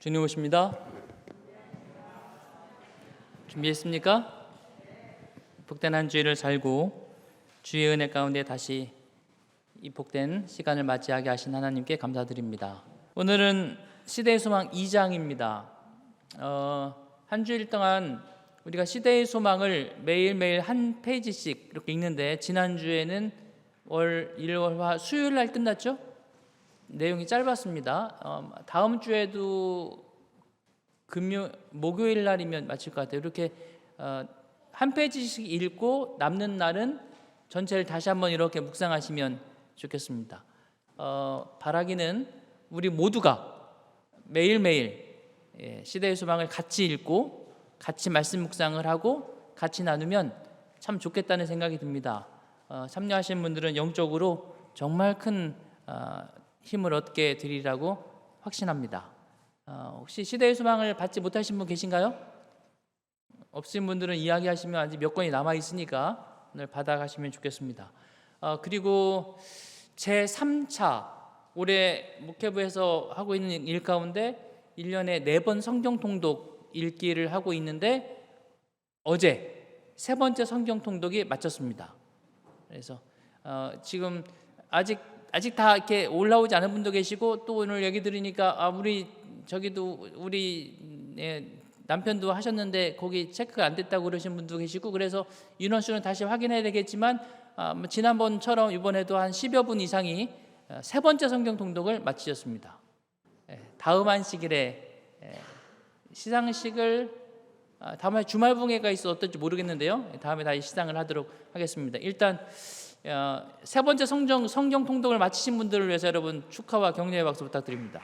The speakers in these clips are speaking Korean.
주님 오십니다. 준비했습니까? 복된 한 주일을 살고 주의 은혜 가운데 다시 이 복된 시간을 맞이하게 하신 하나님께 감사드립니다. 오늘은 시대의 소망 2장입니다. 한 주일 동안 우리가 시대의 소망을 매일매일 한 페이지씩 이렇게 읽는데, 지난주에는 월, 일, 월, 화, 수요일 날 끝났죠? 내용이 짧았습니다. 다음 주에도 목요일 날이면 마칠 것 같아요. 이렇게 한 페이지씩 읽고 남는 날은 전체를 다시 한번 이렇게 묵상하시면 좋겠습니다. 바라기는 우리 모두가 매일매일 시대의 소망을 같이 읽고 같이 말씀 묵상을 하고 같이 나누면 참 좋겠다는 생각이 듭니다. 참여하신 분들은 영적으로 정말 큰 힘을 얻게 되리라고 확신합니다. 혹시 시대의 소망을 받지 못하신 분 계신가요? 없으신 분들은 이야기하시면 아직 몇 권이 남아 있으니까 오늘 받아가시면 좋겠습니다. 그리고 제 3차 올해 목회부에서 하고 있는 일 가운데 1년에 4번 성경 통독 읽기를 하고 있는데, 어제 3번째 성경 통독이 마쳤습니다. 그래서 지금 아직 다 이렇게 올라오지 않은 분도 계시고, 또 오늘 얘기 들으니까 우리 남편도 하셨는데 거기 체크가 안 됐다고 그러신 분도 계시고, 그래서 인원수는 다시 확인해야 되겠지만 지난번처럼 이번에도 한 10여 분 이상이 3번째 성경 통독을 마치셨습니다. 다음 안식일에 시상식을 다음에 주말붕회가 있어 어떨지 모르겠는데요, 다음에 다시 시상을 하도록 하겠습니다. 일단 3번째 성경 통독을 마치신 분들을 위해서 여러분 축하와 격려의 박수 부탁드립니다.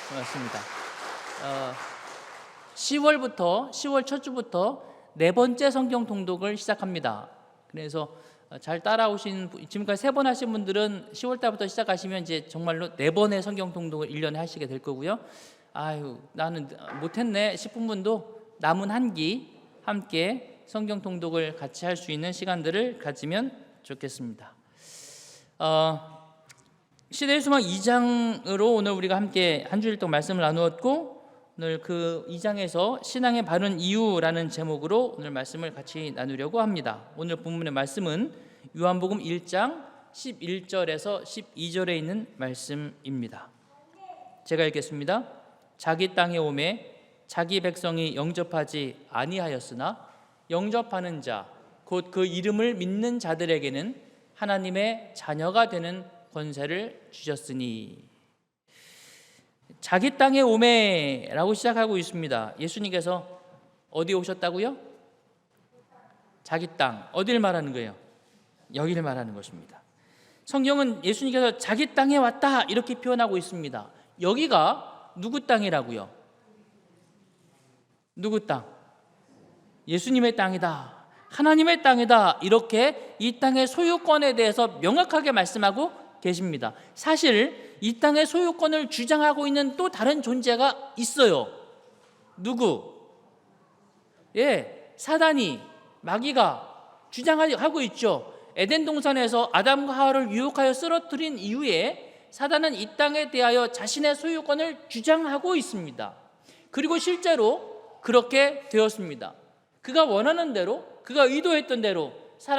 고맙습니다. 10월 첫 주부터 4번째 성경 통독을 시작합니다. 그래서 잘 따라오신, 지금까지 3번 하신 분들은 10월 달부터 시작하시면 이제 정말로 4번의 성경 통독을 1년에 하시게 될 거고요. 아유, 나는 못했네 싶은 분도 남은 한 기 함께 성경 통독을 같이 할 수 있는 시간들을 가지면 좋겠습니다. 시대의 소망 2장으로 오늘 우리가 함께 한 주일 동안 말씀을 나누었고, 오늘 그 2장에서 신앙의 바른 이유라는 제목으로 오늘 말씀을 같이 나누려고 합니다. 오늘 본문의 말씀은 요한복음 1장 11절에서 12절에 있는 말씀입니다. 제가 읽겠습니다. 자기 땅에 오매 자기 백성이 영접하지 아니하였으나 영접하는 자 곧 그 이름을 믿는 자들에게는 하나님의 자녀가 되는 권세를 주셨으니. 자기 땅에 오매라고 시작하고 있습니다. 예수님께서 어디 오셨다고요? 자기 땅, 어디를 말하는 거예요? 여기를 말하는 것입니다. 성경은 예수님께서 자기 땅에 왔다 이렇게 표현하고 있습니다. 여기가 누구 땅이라고요? 누구 땅? 예수님의 땅이다, 하나님의 땅이다, 이렇게 이 땅의 소유권에 대해서 명확하게 말씀하고 계십니다. 사실 이 땅의 소유권을 주장하고 있는 또 다른 존재가 있어요. 누구? 사단이, 마귀가 주장하고 있죠. 에덴 동산에서 아담과 하와를 유혹하여 쓰러뜨린 이후에 사단은 이 땅에 대하여 자신의 소유권을 주장하고 있습니다. 그리고 실제로 그렇게 되었습니다. 그가 원하는 대로, 그가 의도했던 대로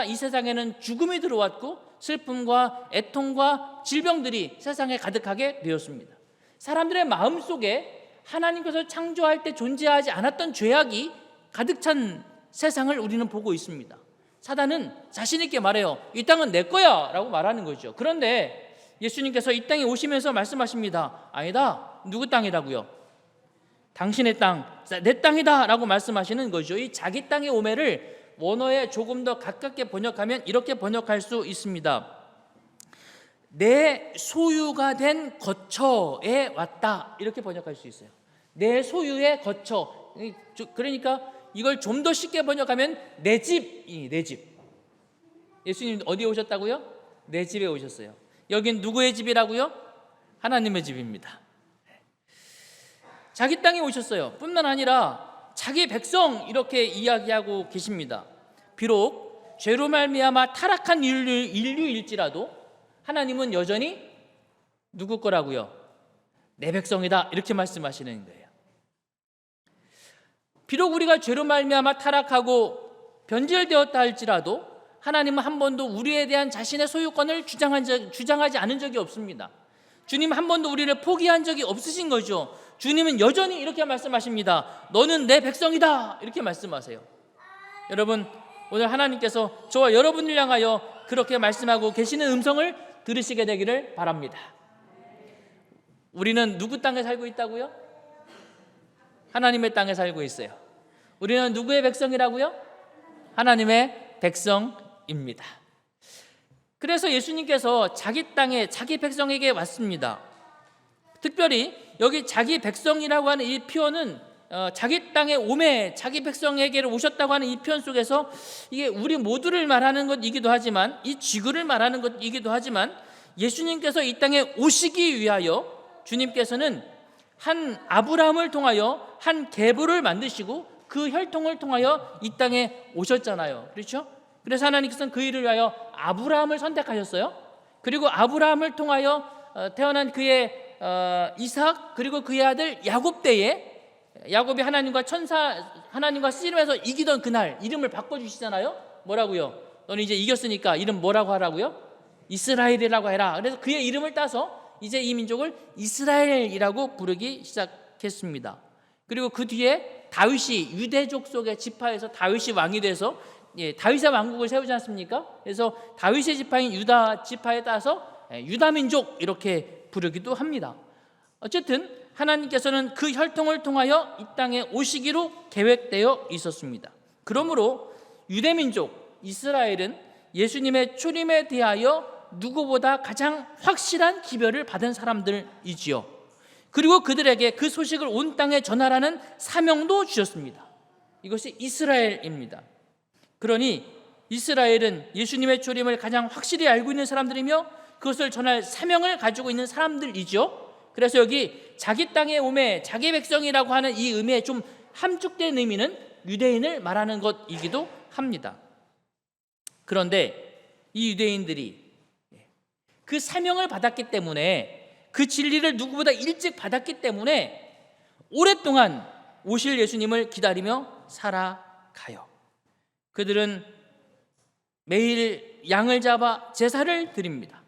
이 세상에는 죽음이 들어왔고 슬픔과 애통과 질병들이 세상에 가득하게 되었습니다. 사람들의 마음속에 하나님께서 창조할 때 존재하지 않았던 죄악이 가득 찬 세상을 우리는 보고 있습니다. 사단은 자신 있게 말해요. 이 땅은 내 거야 라고 말하는 거죠. 그런데 예수님께서 이 땅에 오시면서 말씀하십니다. 아니다, 누구 땅이라고요? 당신의 땅, 내 땅이다 라고 말씀하시는 거죠. 이 자기 땅의 오매를 원어에 조금 더 가깝게 번역하면 이렇게 번역할 수 있습니다. 내 소유가 된 거처에 왔다, 이렇게 번역할 수 있어요. 내 소유의 거처. 그러니까 이걸 좀 더 쉽게 번역하면 내 집. 예수님 어디에 오셨다고요? 내 집에 오셨어요. 여긴 누구의 집이라고요? 하나님의 집입니다. 자기 땅에 오셨어요. 뿐만 아니라 자기 백성 이렇게 이야기하고 계십니다. 비록 죄로 말미암아 타락한 인류일지라도 하나님은 여전히 누구 거라고요? 내 백성이다 이렇게 말씀하시는 거예요. 비록 우리가 죄로 말미암아 타락하고 변질되었다 할지라도 하나님은 한 번도 우리에 대한 자신의 소유권을 주장하지 않은 적이 없습니다. 주님 한 번도 우리를 포기한 적이 없으신 거죠. 주님은 여전히 이렇게 말씀하십니다. 너는 내 백성이다 이렇게 말씀하세요. 여러분, 오늘 하나님께서 저와 여러분을 향하여 그렇게 말씀하고 계시는 음성을 들으시게 되기를 바랍니다. 우리는 누구 땅에 살고 있다고요? 하나님의 땅에 살고 있어요. 우리는 누구의 백성이라고요? 하나님의 백성입니다. 그래서 예수님께서 자기 땅에 자기 백성에게 왔습니다. 특별히 여기 자기 백성이라고 하는 이 표현은 자기 땅에 오매 자기 백성에게로 오셨다고 하는 이 표현 속에서 이게 우리 모두를 말하는 것이기도 하지만 이 지구를 말하는 것이기도 하지만 예수님께서 이 땅에 오시기 위하여 주님께서는 한 아브라함을 통하여 한 계보를 만드시고 그 혈통을 통하여 이 땅에 오셨잖아요. 그렇죠? 그래서 하나님께서는 그 일을 위하여 아브라함을 선택하셨어요. 그리고 아브라함을 통하여 태어난 그의 이삭 그리고 그의 아들 야곱 때에 야곱이 하나님과 씨름해서 이기던 그날 이름을 바꿔주시잖아요. 뭐라고요? 너는 이제 이겼으니까 이름 뭐라고 하라고요? 이스라엘이라고 해라. 그래서 그의 이름을 따서 이제 이 민족을 이스라엘이라고 부르기 시작했습니다. 그리고 그 뒤에 다윗이 유대족 속의 지파에서 다윗이 왕이 돼서 다윗의 왕국을 세우지 않습니까? 그래서 다윗의 지파인 유다 지파에 따라서 유다 민족 이렇게 부르기도 합니다. 어쨌든 하나님께서는 그 혈통을 통하여 이 땅에 오시기로 계획되어 있었습니다. 그러므로 유대 민족 이스라엘은 예수님의 초림에 대하여 누구보다 가장 확실한 기별을 받은 사람들이지요. 그리고 그들에게 그 소식을 온 땅에 전하라는 사명도 주셨습니다. 이것이 이스라엘입니다. 그러니 이스라엘은 예수님의 초림을 가장 확실히 알고 있는 사람들이며 그것을 전할 사명을 가지고 있는 사람들이죠. 그래서 여기 자기 땅에 오매 자기 백성이라고 하는 이 의미에 좀 함축된 의미는 유대인을 말하는 것이기도 합니다. 그런데 이 유대인들이 그 사명을 받았기 때문에 그 진리를 누구보다 일찍 받았기 때문에 오랫동안 오실 예수님을 기다리며 살아가요. 그들은 매일 양을 잡아 제사를 드립니다.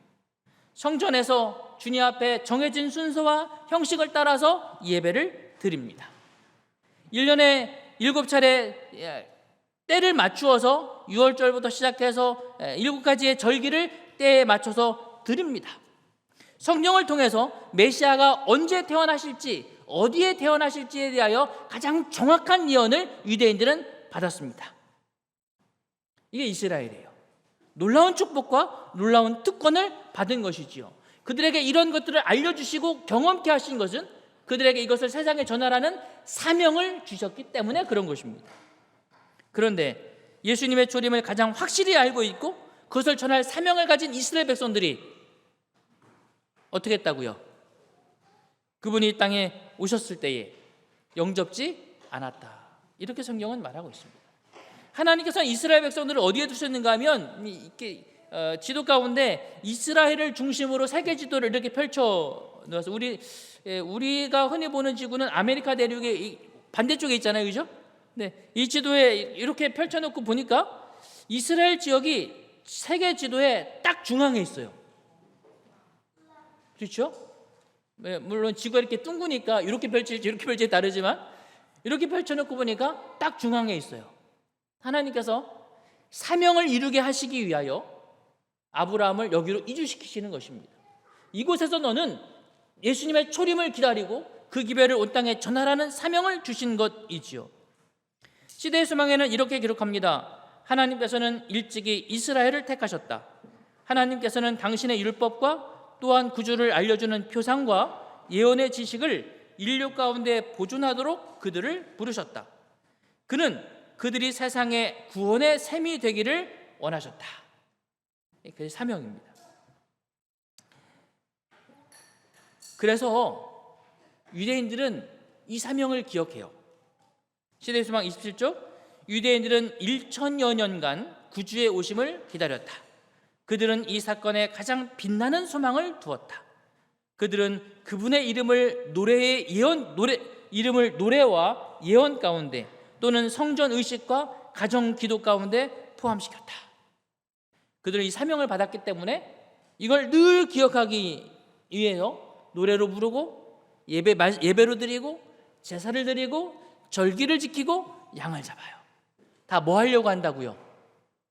성전에서 주님 앞에 정해진 순서와 형식을 따라서 예배를 드립니다. 1년에 7차례 때를 맞추어서 6월절부터 시작해서 7가지의 절기를 때에 맞춰서 드립니다. 성령을 통해서 메시아가 언제 태어나실지 어디에 태어나실지에 대하여 가장 정확한 예언을 유대인들은 받았습니다. 이게 이스라엘이에요. 놀라운 축복과 놀라운 특권을 받은 것이지요. 그들에게 이런 것들을 알려주시고 경험케 하신 것은 그들에게 이것을 세상에 전하라는 사명을 주셨기 때문에 그런 것입니다. 그런데 예수님의 초림을 가장 확실히 알고 있고 그것을 전할 사명을 가진 이스라엘 백성들이 어떻게 했다고요? 그분이 이 땅에 오셨을 때에 영접지 않았다. 이렇게 성경은 말하고 있습니다. 하나님께서는 이스라엘 백성들을 어디에 두셨는가 하면 이렇게 지도 가운데 이스라엘을 중심으로 세계 지도를 이렇게 펼쳐 놓아서 우리가 흔히 보는 지구는 아메리카 대륙의 반대쪽에 있잖아요, 그죠? 네, 이 지도에 이렇게 펼쳐놓고 보니까 이스라엘 지역이 세계 지도에 딱 중앙에 있어요. 그렇죠? 네, 물론 지구가 이렇게 둥그니까 이렇게 펼칠지 이렇게 펼칠지 다르지만 이렇게 펼쳐놓고 보니까 딱 중앙에 있어요. 하나님께서 사명을 이루게 하시기 위하여 아브라함을 여기로 이주시키시는 것입니다. 이곳에서 너는 예수님의 초림을 기다리고 그 기별을 온 땅에 전하라는 사명을 주신 것이지요. 시대의 소망에는 이렇게 기록합니다. 하나님께서는 일찍이 이스라엘을 택하셨다. 하나님께서는 당신의 율법과 또한 구주를 알려주는 표상과 예언의 지식을 인류 가운데 보존하도록 그들을 부르셨다. 그는 그들이 세상의 구원의 셈이 되기를 원하셨다. 그게 사명입니다. 그래서 유대인들은 이 사명을 기억해요. 시대의 소망 27쪽 유대인들은 1000여 년간 구주의 오심을 기다렸다. 그들은 이 사건에 가장 빛나는 소망을 두었다. 그들은 그분의 이름을 이름을 노래와 예언 가운데 또는 성전 의식과 가정 기도 가운데 포함시켰다. 그들은 이 사명을 받았기 때문에 이걸 늘 기억하기 위해서 노래로 부르고 예배로 드리고 제사를 드리고 절기를 지키고 양을 잡아요. 다 뭐 하려고 한다고요?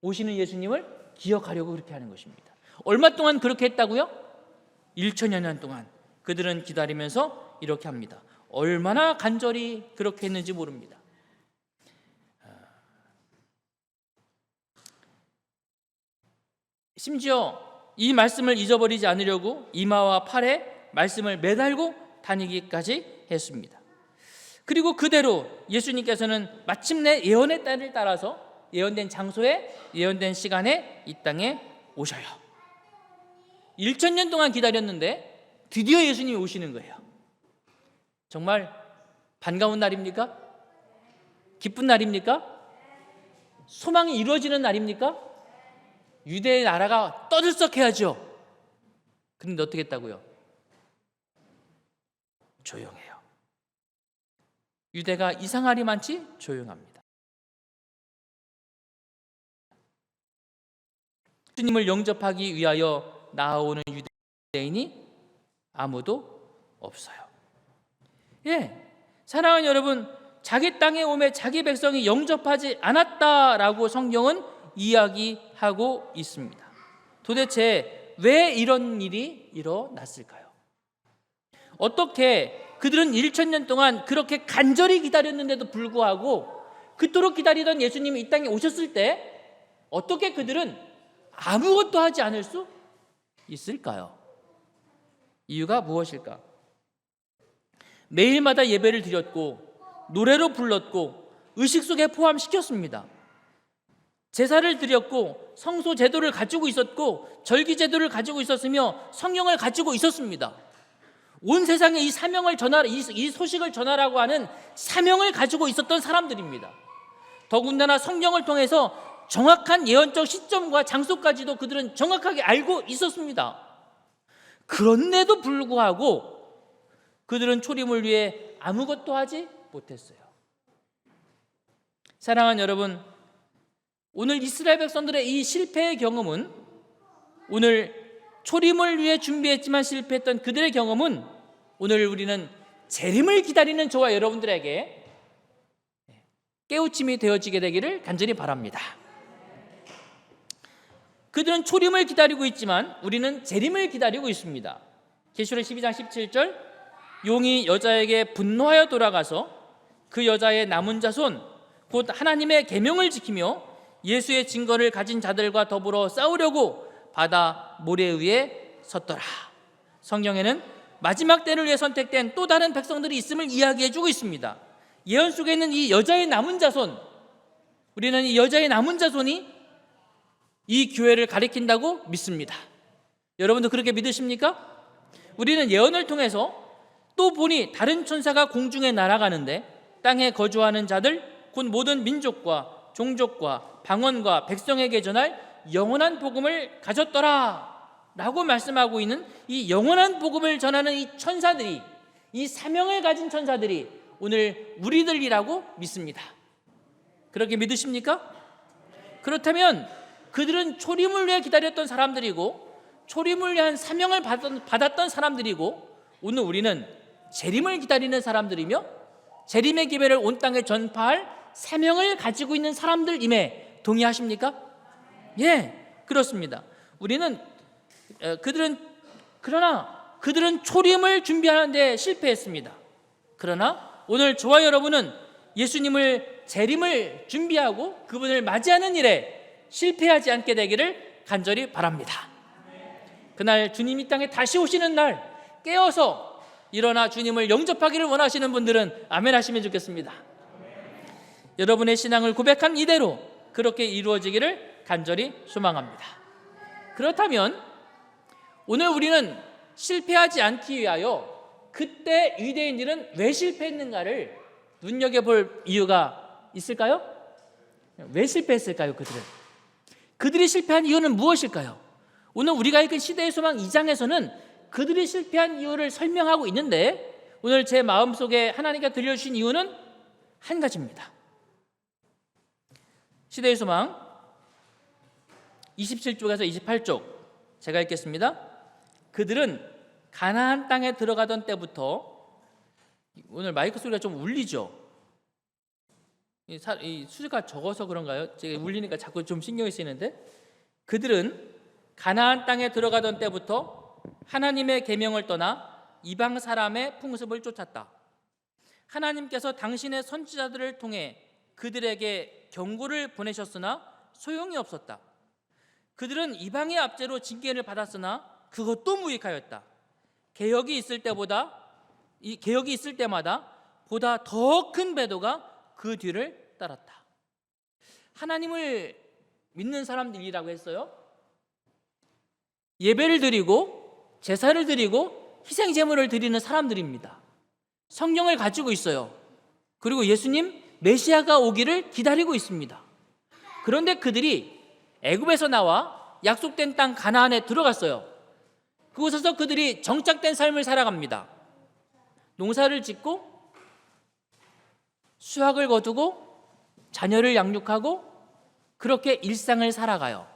오시는 예수님을 기억하려고 그렇게 하는 것입니다. 얼마 동안 그렇게 했다고요? 1천여 년 동안 그들은 기다리면서 이렇게 합니다. 얼마나 간절히 그렇게 했는지 모릅니다. 심지어 이 말씀을 잊어버리지 않으려고 이마와 팔에 말씀을 매달고 다니기까지 했습니다. 그리고 그대로 예수님께서는 마침내 예언의 때를 따라서 예언된 장소에 예언된 시간에 이 땅에 오셔요. 1,000년 동안 기다렸는데 드디어 예수님이 오시는 거예요. 정말 반가운 날입니까? 기쁜 날입니까? 소망이 이루어지는 날입니까? 유대의 나라가 떠들썩해야죠. 그런데 어떻게 했다고요? 조용해요. 유대가 이상하리만치 조용합니다. 주님을 영접하기 위하여 나아오는 유대인이 아무도 없어요. 사랑하는 여러분, 자기 땅에 오매 자기 백성이 영접하지 않았다라고 성경은 이야기하고 있습니다. 도대체 왜 이런 일이 일어났을까요? 어떻게 그들은 1,000년 동안 그렇게 간절히 기다렸는데도 불구하고 그토록 기다리던 예수님이 이 땅에 오셨을 때 어떻게 그들은 아무것도 하지 않을 수 있을까요? 이유가 무엇일까? 매일마다 예배를 드렸고 노래로 불렀고 의식 속에 포함시켰습니다. 제사를 드렸고 성소 제도를 가지고 있었고 절기 제도를 가지고 있었으며 성령을 가지고 있었습니다. 온 세상에 이 사명을 이 소식을 전하라고 하는 사명을 가지고 있었던 사람들입니다. 더군다나 성령을 통해서 정확한 예언적 시점과 장소까지도 그들은 정확하게 알고 있었습니다. 그런데도 불구하고 그들은 초림을 위해 아무것도 하지 못했어요. 사랑하는 여러분, 오늘 이스라엘 백성들의 이 실패의 경험은, 오늘 초림을 위해 준비했지만 실패했던 그들의 경험은 오늘 우리는 재림을 기다리는 저와 여러분들에게 깨우침이 되어지게 되기를 간절히 바랍니다. 그들은 초림을 기다리고 있지만 우리는 재림을 기다리고 있습니다. 계시록 12장 17절, 용이 여자에게 분노하여 돌아가서 그 여자의 남은 자손 곧 하나님의 계명을 지키며 예수의 증거를 가진 자들과 더불어 싸우려고 바다 모래 위에 섰더라. 성경에는 마지막 때를 위해 선택된 또 다른 백성들이 있음을 이야기해주고 있습니다. 예언 속에 있는 이 여자의 남은 자손, 우리는 이 여자의 남은 자손이 이 교회를 가리킨다고 믿습니다. 여러분도 그렇게 믿으십니까? 우리는 예언을 통해서 또 보니 다른 천사가 공중에 날아가는데 땅에 거주하는 자들 곧 모든 민족과 종족과 방언과 백성에게 전할 영원한 복음을 가졌더라 라고 말씀하고 있는 이 영원한 복음을 전하는 이 천사들이, 이 사명을 가진 천사들이 오늘 우리들이라고 믿습니다. 그렇게 믿으십니까? 그렇다면 그들은 초림을 위해 기다렸던 사람들이고 초림을 위한 사명을 받았던 사람들이고, 오늘 우리는 재림을 기다리는 사람들이며 재림의 기회를 온 땅에 전파할 사명을 가지고 있는 사람들임에 동의하십니까? 그렇습니다. 그들은 초림을 준비하는데 실패했습니다. 그러나 오늘 저와 여러분은 예수님을 재림을 준비하고 그분을 맞이하는 일에 실패하지 않게 되기를 간절히 바랍니다. 그날 주님 이 땅에 다시 오시는 날 깨어서 일어나 주님을 영접하기를 원하시는 분들은 아멘 하시면 좋겠습니다. 여러분의 신앙을 고백한 이대로 그렇게 이루어지기를 간절히 소망합니다. 그렇다면 오늘 우리는 실패하지 않기 위하여 그때 유대인들은 왜 실패했는가를 눈여겨볼 이유가 있을까요? 왜 실패했을까요? 그들이 실패한 이유는 무엇일까요? 오늘 우리가 읽은 시대의 소망 2장에서는 그들이 실패한 이유를 설명하고 있는데 오늘 제 마음속에 하나님께서 들려주신 이유는 한 가지입니다. 시대의 소망 27쪽에서 28쪽 제가 읽겠습니다. 그들은 가나안 땅에 들어가던 때부터, 오늘 마이크 소리가 좀 울리죠? 이 수가 적어서 그런가요? 제가 울리니까 자꾸 좀 신경이 쓰이는데, 그들은 가나안 땅에 들어가던 때부터 하나님의 계명을 떠나 이방 사람의 풍습을 쫓았다. 하나님께서 당신의 선지자들을 통해 그들에게 경고를 보내셨으나 소용이 없었다. 그들은 이방의 압제로 징계를 받았으나 그것도 무익하였다. 개혁이 있을 때마다 보다 더 큰 배도가 그 뒤를 따랐다. 하나님을 믿는 사람들이라고 했어요. 예배를 드리고 제사를 드리고 희생 제물을 드리는 사람들입니다. 성경을 가지고 있어요. 그리고 예수님 메시아가 오기를 기다리고 있습니다. 그런데 그들이 애굽에서 나와 약속된 땅 가나안에 들어갔어요. 그곳에서 그들이 정착된 삶을 살아갑니다. 농사를 짓고 수확을 거두고 자녀를 양육하고 그렇게 일상을 살아가요.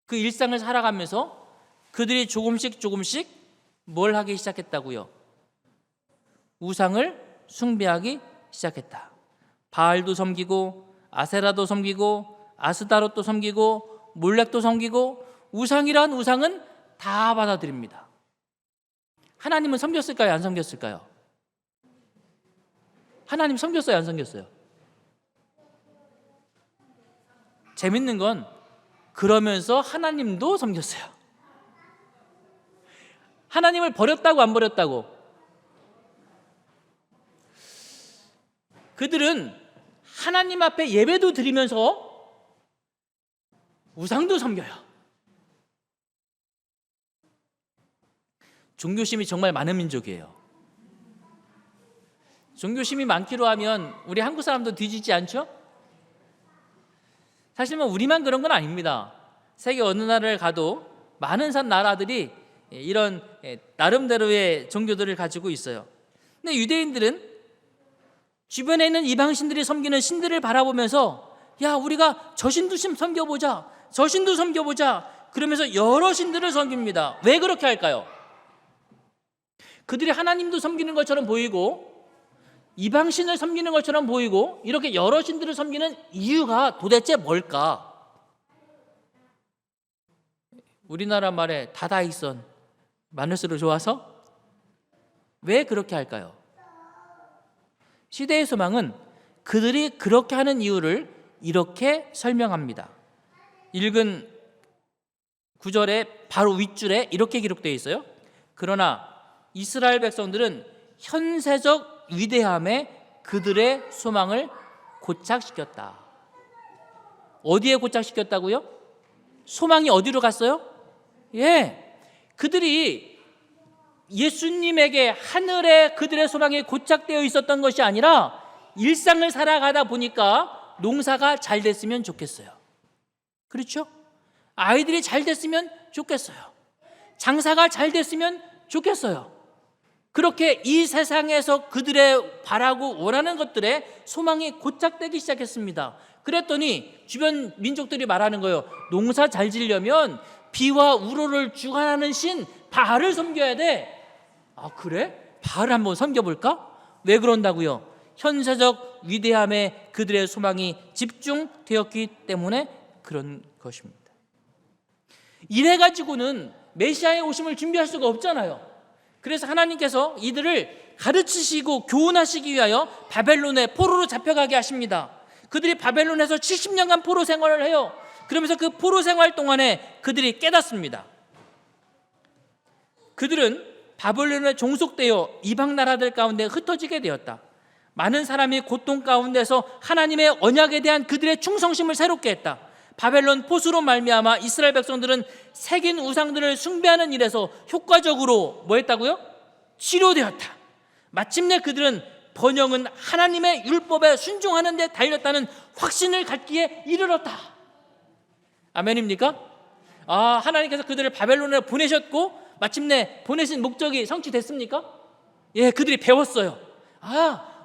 그 일상을 살아가면서 그들이 조금씩 뭘 하기 시작했다고요? 우상을 숭배하기 시작했다. 바알도 섬기고 아세라도 섬기고 아스다롯도 섬기고 몰렉도 섬기고 우상이란 우상은 다 받아들입니다. 하나님은 섬겼을까요? 안 섬겼을까요? 하나님 섬겼어요? 안 섬겼어요? 재밌는 건 그러면서 하나님도 섬겼어요. 하나님을 버렸다고 안 버렸다고? 그들은 하나님 앞에 예배도 드리면서 우상도 섬겨요. 종교심이 정말 많은 민족이에요. 종교심이 많기로 하면 우리 한국 사람도 뒤지지 않죠? 사실 우리만 그런 건 아닙니다. 세계 어느 나라를 가도 많은 나라들이 이런 나름대로의 종교들을 가지고 있어요. 근데 유대인들은 주변에 있는 이방신들이 섬기는 신들을 바라보면서 야, 우리가 저 신도 섬겨보자, 저 신도 섬겨보자 그러면서 여러 신들을 섬깁니다. 왜 그렇게 할까요? 그들이 하나님도 섬기는 것처럼 보이고 이방신을 섬기는 것처럼 보이고 이렇게 여러 신들을 섬기는 이유가 도대체 뭘까? 우리나라 말에 다다익선 마늘수를 좋아서? 왜 그렇게 할까요? 시대의 소망은 그들이 그렇게 하는 이유를 이렇게 설명합니다. 읽은 구절의 바로 윗줄에 이렇게 기록되어 있어요. 그러나 이스라엘 백성들은 현세적 위대함에 그들의 소망을 고착시켰다. 어디에 고착시켰다고요? 소망이 어디로 갔어요? 그들이 예수님에게 하늘에 그들의 소망이 고착되어 있었던 것이 아니라 일상을 살아가다 보니까 농사가 잘 됐으면 좋겠어요. 그렇죠? 아이들이 잘 됐으면 좋겠어요. 장사가 잘 됐으면 좋겠어요. 그렇게 이 세상에서 그들의 바라고 원하는 것들에 소망이 고착되기 시작했습니다. 그랬더니 주변 민족들이 말하는 거예요. 농사 잘 지려면 비와 우로를 주관하는 신 바알을 섬겨야 돼. 아, 그래? 바알을 한번 섬겨볼까? 왜 그런다고요? 현세적 위대함에 그들의 소망이 집중되었기 때문에 그런 것입니다. 이래가지고는 메시아의 오심을 준비할 수가 없잖아요. 그래서 하나님께서 이들을 가르치시고 교훈하시기 위하여 바벨론에 포로로 잡혀가게 하십니다. 그들이 바벨론에서 70년간 포로 생활을 해요. 그러면서 그 포로 생활 동안에 그들이 깨닫습니다. 그들은 바벨론에 종속되어 이방 나라들 가운데 흩어지게 되었다. 많은 사람이 고통 가운데서 하나님의 언약에 대한 그들의 충성심을 새롭게 했다. 바벨론 포수로 말미암아 이스라엘 백성들은 새긴 우상들을 숭배하는 일에서 효과적으로 뭐 했다고요? 치료되었다. 마침내 그들은 번영은 하나님의 율법에 순종하는 데 달렸다는 확신을 갖기에 이르렀다. 아멘입니까? 하나님께서 그들을 바벨론으로 보내셨고 마침내 보내신 목적이 성취됐습니까? 예, 그들이 배웠어요.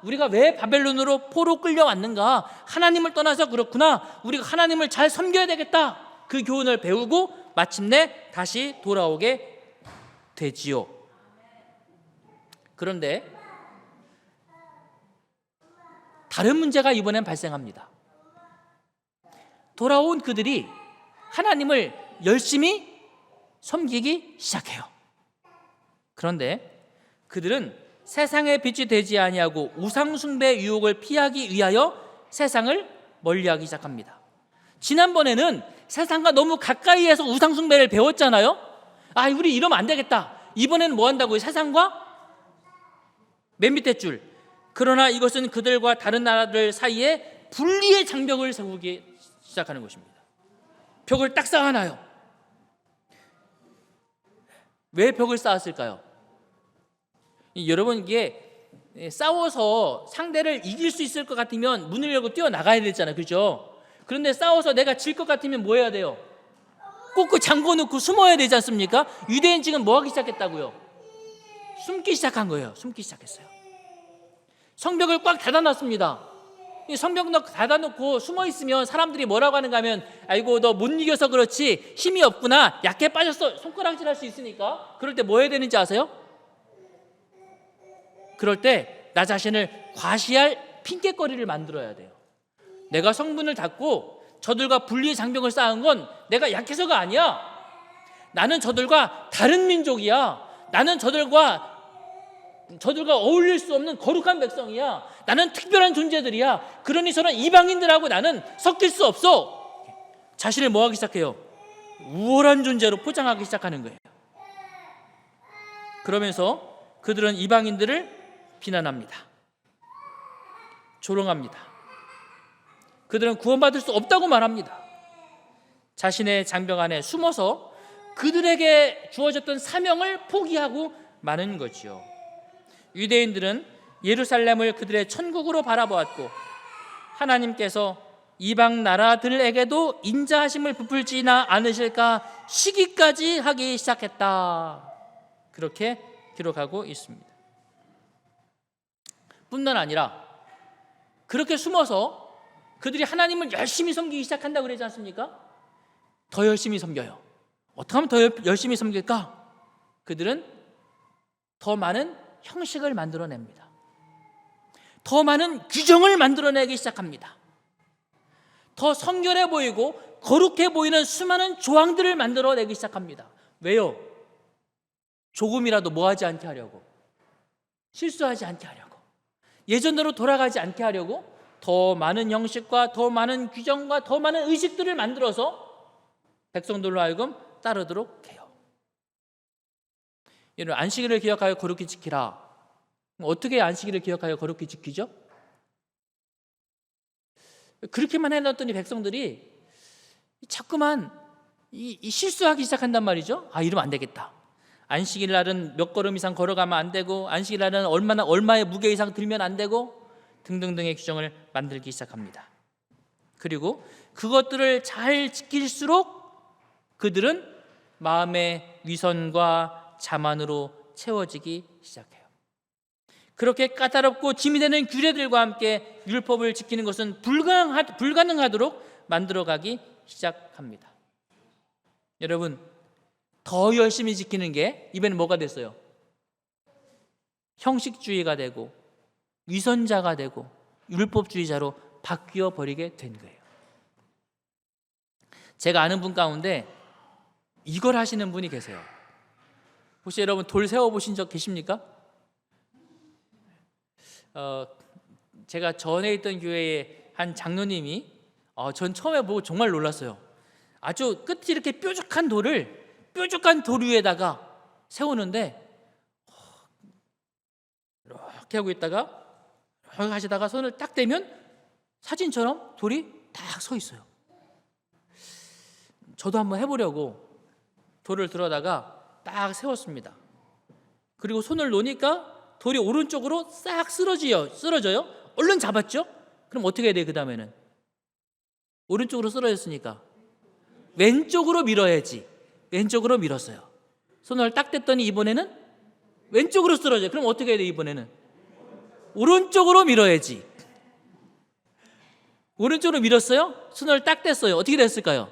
우리가 왜 바벨론으로 포로 끌려왔는가? 하나님을 떠나서 그렇구나. 우리가 하나님을 잘 섬겨야 되겠다. 그 교훈을 배우고 마침내 다시 돌아오게 되지요. 그런데 다른 문제가 이번엔 발생합니다. 돌아온 그들이 하나님을 열심히 섬기기 시작해요. 그런데 그들은 세상의 빛이 되지 아니하고 우상 숭배 유혹을 피하기 위하여 세상을 멀리하기 시작합니다. 지난번에는 세상과 너무 가까이에서 우상 숭배를 배웠잖아요. 우리 이러면 안 되겠다. 이번에는 뭐 한다고요? 세상과 맨 밑에 줄. 그러나 이것은 그들과 다른 나라들 사이에 분리의 장벽을 세우기 시작하는 것입니다. 벽을 딱 쌓아놔요. 왜 벽을 쌓았을까요? 여러분, 이게 싸워서 상대를 이길 수 있을 것 같으면 문을 열고 뛰어나가야 되잖아요. 그죠? 그런데 싸워서 내가 질 것 같으면 뭐 해야 돼요? 꼭 잠궈 놓고 숨어야 되지 않습니까? 유대인 지금 뭐 하기 시작했다고요? 숨기 시작한 거예요. 숨기 시작했어요. 성벽을 꽉 닫아놨습니다. 성벽 닫아놓고 숨어있으면 사람들이 뭐라고 하는가 하면 아이고 너 못 이겨서 그렇지 힘이 없구나, 약해 빠졌어, 손가락질 할 수 있으니까. 그럴 때 뭐 해야 되는지 아세요? 그럴 때 나 자신을 과시할 핑계거리를 만들어야 돼요. 내가 성문을 닫고 저들과 분리의 장벽을 쌓은 건 내가 약해서가 아니야. 나는 저들과 다른 민족이야. 나는 저들과 어울릴 수 없는 거룩한 백성이야. 나는 특별한 존재들이야. 그러니 저는 이방인들하고 나는 섞일 수 없어. 자신을 뭐 하기 시작해요? 우월한 존재로 포장하기 시작하는 거예요. 그러면서 그들은 이방인들을 비난합니다. 조롱합니다. 그들은 구원받을 수 없다고 말합니다. 자신의 장벽 안에 숨어서 그들에게 주어졌던 사명을 포기하고 마는 거지요. 유대인들은 예루살렘을 그들의 천국으로 바라보았고 하나님께서 이방 나라들에게도 인자하심을 베풀지나 않으실까 시기까지 하기 시작했다. 그렇게 기록하고 있습니다. 뿐만 아니라 그렇게 숨어서 그들이 하나님을 열심히 섬기기 시작한다고 그러지 않습니까? 더 열심히 섬겨요. 어떻게 하면 더 열심히 섬길까? 그들은 더 많은 형식을 만들어냅니다. 더 많은 규정을 만들어내기 시작합니다. 더 성결해 보이고 거룩해 보이는 수많은 조항들을 만들어내기 시작합니다. 왜요? 조금이라도 뭐 하지 않게 하려고, 실수하지 않게 하려고, 예전으로 돌아가지 않게 하려고 더 많은 형식과 더 많은 규정과 더 많은 의식들을 만들어서 백성들로 하여금 따르도록 해요. 여러분, 안식일을 기억하여 거룩히 지키라. 어떻게 안식일을 기억하여 거룩히 지키죠? 그렇게만 해놨더니 백성들이 자꾸만 이 실수하기 시작한단 말이죠. 이러면 안 되겠다. 안식일 날은 몇 걸음 이상 걸어가면 안 되고, 안식일 날은 얼마의 무게 이상 들면 안 되고, 등등등의 규정을 만들기 시작합니다. 그리고 그것들을 잘 지킬수록 그들은 마음의 위선과 자만으로 채워지기 시작해요. 그렇게 까다롭고 짐이 되는 규례들과 함께 율법을 지키는 것은 불가능하도록 만들어가기 시작합니다. 여러분, 더 열심히 지키는 게 이번엔 뭐가 됐어요? 형식주의가 되고 위선자가 되고 율법주의자로 바뀌어 버리게 된 거예요. 제가 아는 분 가운데 이걸 하시는 분이 계세요. 혹시 여러분 돌 세워보신 적 계십니까? 제가 전에 있던 교회에 한 장로님이 전 처음에 보고 정말 놀랐어요. 아주 끝이 이렇게 뾰족한 돌 위에다가 세우는데 이렇게 하고 있다가 하시다가 손을 딱 대면 사진처럼 돌이 딱 서 있어요. 저도 한번 해보려고 돌을 들어다가 딱 세웠습니다. 그리고 손을 놓으니까 돌이 오른쪽으로 싹 쓰러져요. 얼른 잡았죠? 그럼 어떻게 해야 돼요? 그 다음에는 오른쪽으로 쓰러졌으니까 왼쪽으로 밀어야지. 왼쪽으로 밀었어요. 손을 딱 댔더니 이번에는 왼쪽으로 쓰러져요. 그럼 어떻게 해야 돼? 이번에는 오른쪽으로 밀어야지. 오른쪽으로 밀었어요. 손을 딱 댔어요. 어떻게 됐을까요?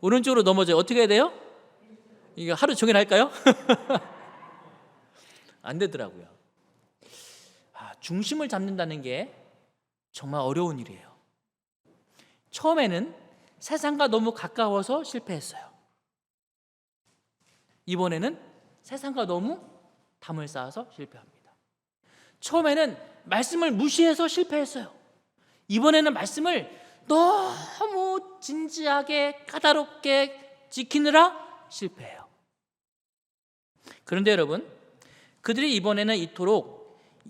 오른쪽으로 넘어져요. 어떻게 해야 돼요? 이거 하루 종일 할까요? 안 되더라고요. 중심을 잡는다는 게 정말 어려운 일이에요. 처음에는 세상과 너무 가까워서 실패했어요. 이번에는 세상과 너무 담을 쌓아서 실패합니다. 처음에는 말씀을 무시해서 실패했어요. 이번에는 말씀을 너무 진지하게 까다롭게 지키느라 실패해요. 그런데 여러분, 그들이 이번에는 이토록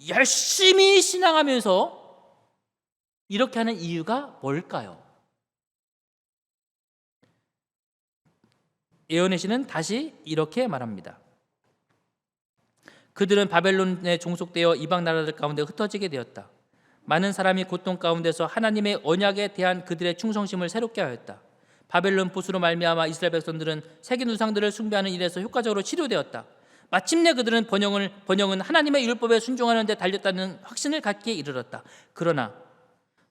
열심히 신앙하면서 이렇게 하는 이유가 뭘까요? 예언의 시는 다시 이렇게 말합니다. 그들은 바벨론에 종속되어 이방 나라들 가운데 흩어지게 되었다. 많은 사람이 고통 가운데서 하나님의 언약에 대한 그들의 충성심을 새롭게 하였다. 바벨론 보수로 말미암아 이스라엘 백성들은 새긴 우상들을 숭배하는 일에서 효과적으로 치료되었다. 마침내 그들은 번영은 하나님의 율법에 순종하는 데 달렸다는 확신을 갖기에 이르렀다. 그러나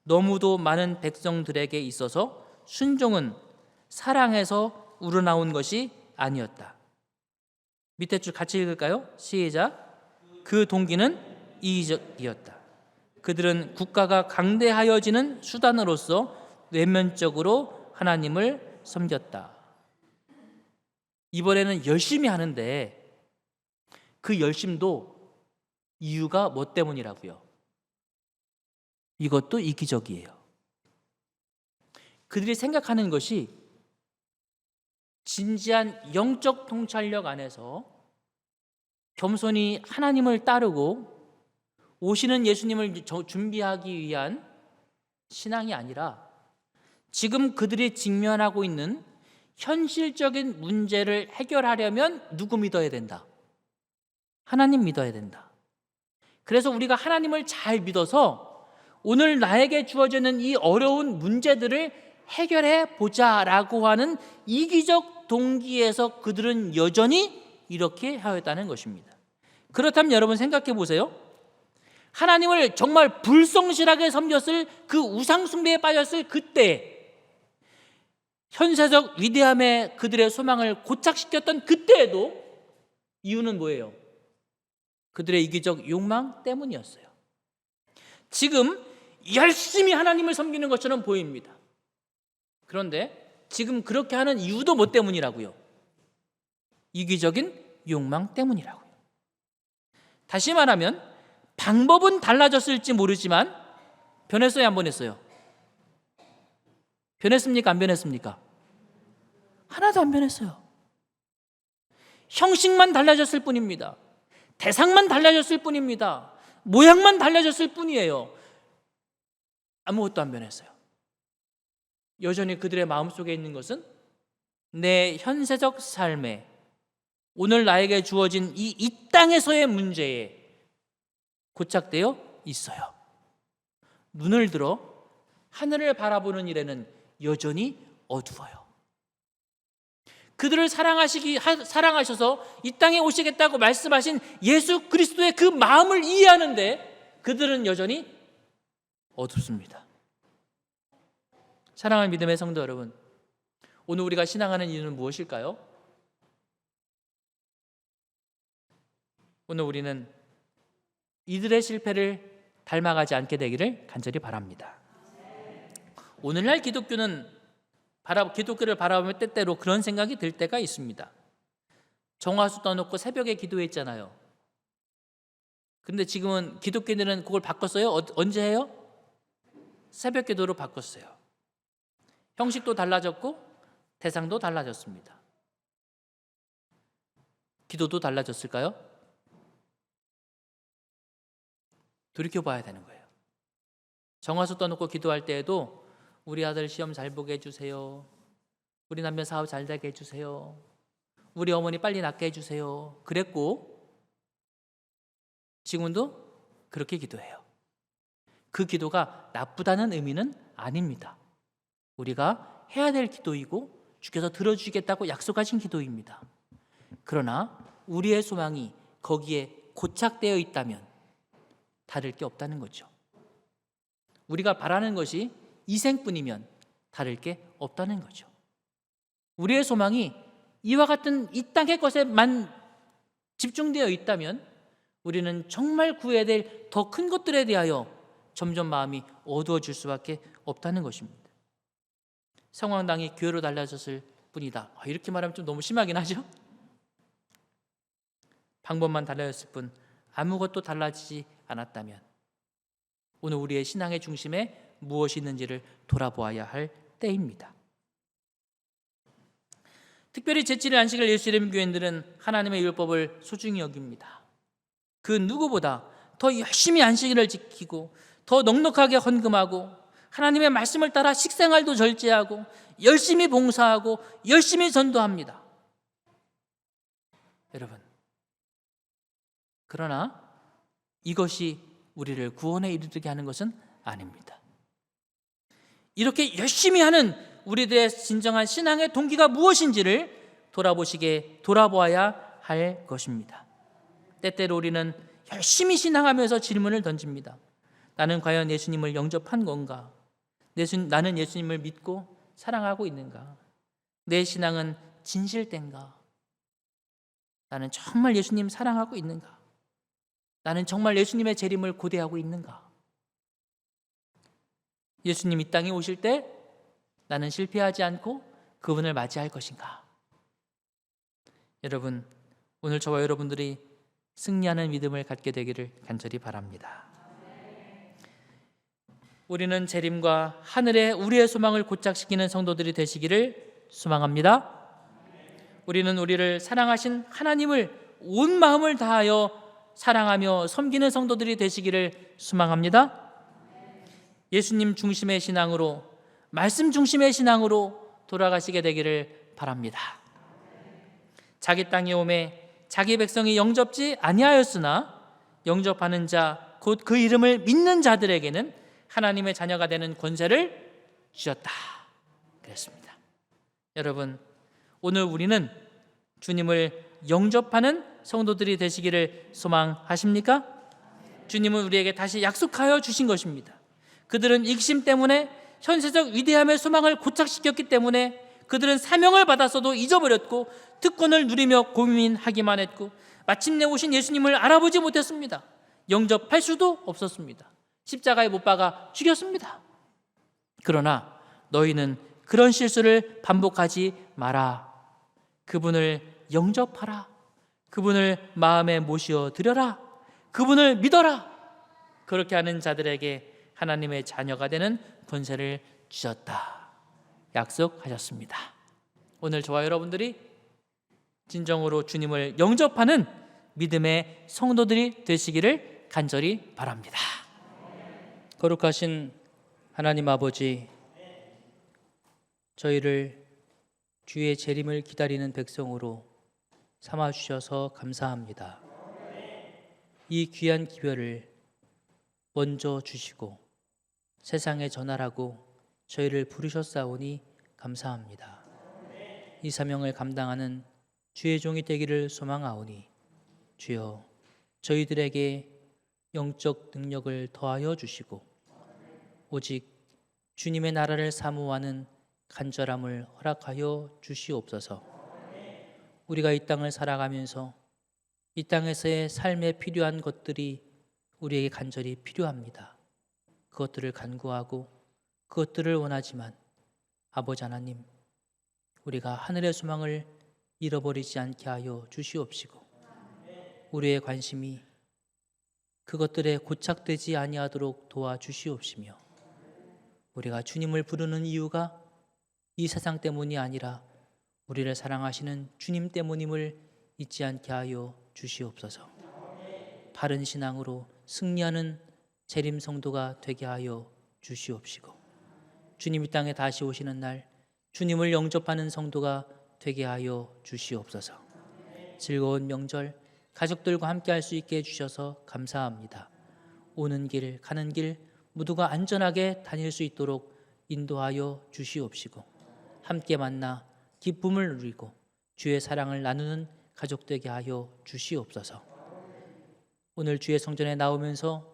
너무도 많은 백성들에게 있어서 순종은 사랑에서 우러나온 것이 아니었다. 밑에 줄 같이 읽을까요? 시작. 그 동기는 이기적이었다. 그들은 국가가 강대하여지는 수단으로서 외면적으로 하나님을 섬겼다. 이번에는 열심히 하는데 그 열심도 이유가 뭐 때문이라고요? 이것도 이기적이에요. 그들이 생각하는 것이 진지한 영적 통찰력 안에서 겸손히 하나님을 따르고 오시는 예수님을 준비하기 위한 신앙이 아니라 지금 그들이 직면하고 있는 현실적인 문제를 해결하려면 누구 믿어야 된다? 하나님 믿어야 된다. 그래서 우리가 하나님을 잘 믿어서 오늘 나에게 주어지는 이 어려운 문제들을 해결해 보자라고 하는 이기적 동기에서 그들은 여전히 이렇게 하였다는 것입니다. 그렇다면 여러분 생각해 보세요. 하나님을 정말 불성실하게 섬겼을 그 우상 숭배에 빠졌을 그때, 현세적 위대함에 그들의 소망을 고착시켰던 그때에도 이유는 뭐예요? 그들의 이기적 욕망 때문이었어요. 지금 열심히 하나님을 섬기는 것처럼 보입니다. 그런데 지금 그렇게 하는 이유도 뭐 때문이라고요? 이기적인 욕망 때문이라고요. 다시 말하면 방법은 달라졌을지 모르지만 변했어요, 안 변했어요? 변했습니까? 안 변했습니까? 하나도 안 변했어요. 형식만 달라졌을 뿐입니다. 대상만 달라졌을 뿐입니다. 모양만 달라졌을 뿐이에요. 아무것도 안 변했어요. 여전히 그들의 마음속에 있는 것은 내 현세적 삶에, 오늘 나에게 주어진 이 땅에서의 문제에 고착되어 있어요. 눈을 들어 하늘을 바라보는 일에는 여전히 어두워요. 그들을 사랑하셔서 이 땅에 오시겠다고 말씀하신 예수 그리스도의 그 마음을 이해하는데 그들은 여전히 어둡습니다. 사랑하는 믿음의 성도 여러분, 오늘 우리가 신앙하는 이유는 무엇일까요? 오늘 우리는 이들의 실패를 닮아가지 않게 되기를 간절히 바랍니다. 오늘날 기독교는 기독교를 바라보면 때때로 그런 생각이 들 때가 있습니다. 정화수 떠놓고 새벽에 기도했잖아요. 그런데 지금은 기독교인들은 그걸 바꿨어요? 언제 해요? 새벽 기도로 바꿨어요. 형식도 달라졌고 대상도 달라졌습니다. 기도도 달라졌을까요? 돌이켜봐야 되는 거예요. 정화수 떠놓고 기도할 때에도 우리 아들 시험 잘 보게 해주세요. 우리 남편 사업 잘 되게 해주세요. 우리 어머니 빨리 낫게 해주세요. 그랬고 지금도 그렇게 기도해요. 그 기도가 나쁘다는 의미는 아닙니다. 우리가 해야 될 기도이고 주께서 들어주시겠다고 약속하신 기도입니다. 그러나 우리의 소망이 거기에 고착되어 있다면 다를 게 없다는 거죠. 우리가 바라는 것이 이 생뿐이면 다를 게 없다는 거죠. 우리의 소망이 이와 같은 이 땅의 것에만 집중되어 있다면 우리는 정말 구해야 될 더 큰 것들에 대하여 점점 마음이 어두워질 수밖에 없다는 것입니다. 성황당이 교회로 달라졌을 뿐이다. 이렇게 말하면 좀 너무 심하긴 하죠. 방법만 달라졌을 뿐 아무것도 달라지지 않았다면 오늘 우리의 신앙의 중심에 무엇이 있는지를 돌아보아야 할 때입니다. 특별히 제7일 안식일 예수님 교인들은 하나님의 율법을 소중히 여깁니다. 그 누구보다 더 열심히 안식일을 지키고 더 넉넉하게 헌금하고 하나님의 말씀을 따라 식생활도 절제하고 열심히 봉사하고 열심히 전도합니다. 여러분, 그러나 이것이 우리를 구원에 이르게 하는 것은 아닙니다. 이렇게 열심히 하는 우리들의 진정한 신앙의 동기가 무엇인지를 돌아보아야 할 것입니다. 때때로 우리는 열심히 신앙하면서 질문을 던집니다. 나는 과연 예수님을 영접한 건가? 나는 예수님을 믿고 사랑하고 있는가? 내 신앙은 진실된가? 나는 정말 예수님 사랑하고 있는가? 나는 정말 예수님의 재림을 고대하고 있는가? 예수님 이 땅에 오실 때 나는 실패하지 않고 그분을 맞이할 것인가? 여러분, 오늘 저와 여러분들이 승리하는 믿음을 갖게 되기를 간절히 바랍니다. 우리는 재림과 하늘에 우리의 소망을 고착시키는 성도들이 되시기를 소망합니다. 우리는 우리를 사랑하신 하나님을 온 마음을 다하여 사랑하며 섬기는 성도들이 되시기를 소망합니다. 예수님 중심의 신앙으로, 말씀 중심의 신앙으로 돌아가시게 되기를 바랍니다. 자기 땅에 오매 자기 백성이 영접지 아니하였으나 영접하는 자 곧 그 이름을 믿는 자들에게는 하나님의 자녀가 되는 권세를 주셨다 그랬습니다. 여러분, 오늘 우리는 주님을 영접하는 성도들이 되시기를 소망하십니까? 주님은 우리에게 다시 약속하여 주신 것입니다. 그들은 익심 때문에 현세적 위대함의 소망을 고착시켰기 때문에 그들은 사명을 받았어도 잊어버렸고 특권을 누리며 고민하기만 했고 마침내 오신 예수님을 알아보지 못했습니다. 영접할 수도 없었습니다. 십자가에 못 박아 죽였습니다. 그러나 너희는 그런 실수를 반복하지 마라. 그분을 영접하라. 그분을 마음에 모시어 드려라. 그분을 믿어라. 그렇게 하는 자들에게 하나님의 자녀가 되는 권세를 주셨다 약속하셨습니다. 오늘 저와 여러분들이 진정으로 주님을 영접하는 믿음의 성도들이 되시기를 간절히 바랍니다. 거룩하신 하나님 아버지, 저희를 주의 재림을 기다리는 백성으로 삼아주셔서 감사합니다. 이 귀한 기별을 먼저 주시고 세상에 전하라고 저희를 부르셨사오니 감사합니다. 이 사명을 감당하는 주의 종이 되기를 소망하오니 주여 저희들에게 영적 능력을 더하여 주시고 오직 주님의 나라를 사모하는 간절함을 허락하여 주시옵소서. 우리가 이 땅을 살아가면서 이 땅에서의 삶에 필요한 것들이 우리에게 간절히 필요합니다. 그것들을 간구하고 그것들을 원하지만 아버지 하나님, 우리가 하늘의 소망을 잃어버리지 않게 하여 주시옵시고 우리의 관심이 그것들에 고착되지 아니하도록 도와주시옵시며 우리가 주님을 부르는 이유가 이 세상 때문이 아니라 우리를 사랑하시는 주님 때문임을 잊지 않게 하여 주시옵소서. 바른 신앙으로 승리하는 재림 성도가 되게 하여 주시옵시고 주님 이 땅에 다시 오시는 날 주님을 영접하는 성도가 되게 하여 주시옵소서. 즐거운 명절 가족들과 함께 할 수 있게 해주셔서 감사합니다. 오는 길 가는 길 모두가 안전하게 다닐 수 있도록 인도하여 주시옵시고 함께 만나 기쁨을 누리고 주의 사랑을 나누는 가족 되게 하여 주시옵소서. 오늘 주의 성전에 나오면서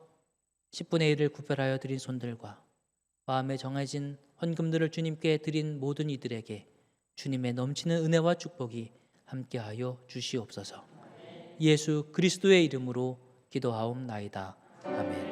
10분의 1을 구별하여 드린 손들과 마음에 정해진 헌금들을 주님께 드린 모든 이들에게 주님의 넘치는 은혜와 축복이 함께하여 주시옵소서. 예수 그리스도의 이름으로 기도하옵나이다. 아멘.